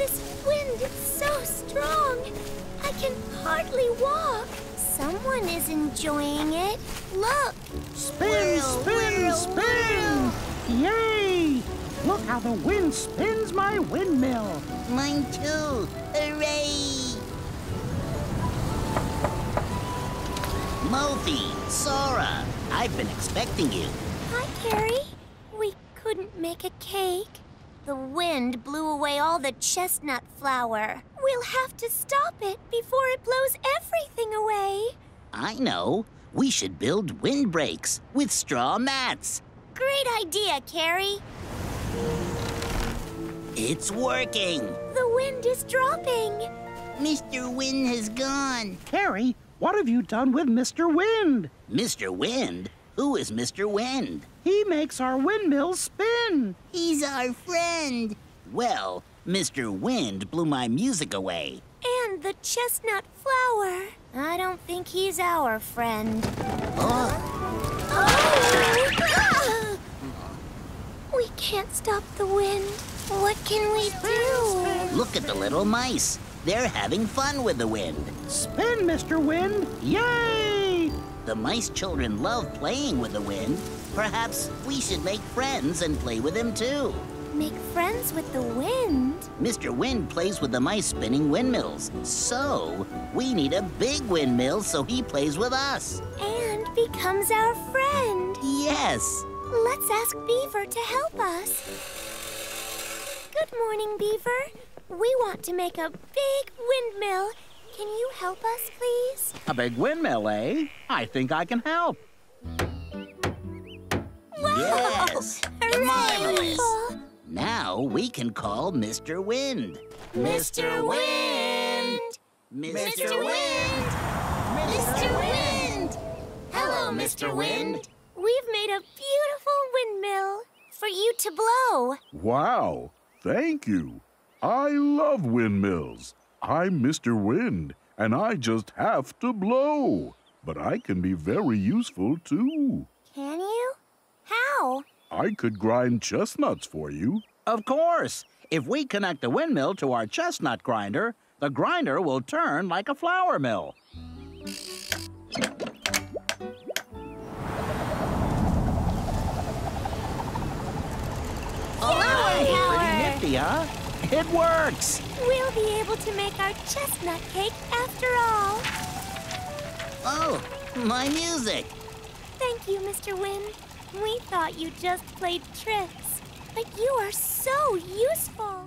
This wind is so strong. I can hardly walk. Someone is enjoying it. Look. Spin, spin, spin! Yay! Look how the wind spins my windmill. Mine too. Hooray! Mofy, Sora, I've been expecting you. Hi, Carrie. We couldn't make a cake. The wind blew away all the chestnut flour. We'll have to stop it before it blows everything away. I know. We should build windbreaks with straw mats. Great idea, Carrie. It's working. The wind is dropping. Mr. Wind has gone. Carrie, what have you done with Mr. Wind? Mr. Wind? Who is Mr. Wind? He makes our windmills spin. He's our friend. Well, Mr. Wind blew my music away. And the chestnut flour. I don't think he's our friend. Oh. Oh! We can't stop the wind. What can we do? Look at the little mice. They're having fun with the wind. Spin, Mr. Wind. Yay! The mice children love playing with the wind. Perhaps we should make friends and play with him too. Make friends with the wind? Mr. Wind plays with the mice spinning windmills. So, we need a big windmill so he plays with us. And becomes our friend. Yes. Let's ask Beaver to help us. Good morning, Beaver. We want to make a big windmill. Can you help us, please? A big windmill, eh? I think I can help. Wow! Yes. Hooray! Marvelous. Now we can call Mr. Wind. Mr. Wind! Mr. Wind! Mr. Wind! Hello, Mr. Wind. We've made a beautiful windmill for you to blow. Wow, thank you. I love windmills. I'm Mr. Wind, and I just have to blow. But I can be very useful, too. Can you? How? I could grind chestnuts for you. Of course. If we connect the windmill to our chestnut grinder, the grinder will turn like a flour mill. Pretty nifty, huh? It works! We'll be able to make our chestnut cake after all. Oh, my music. Thank you, Mr. Wind. We thought you just played tricks, but you are so useful.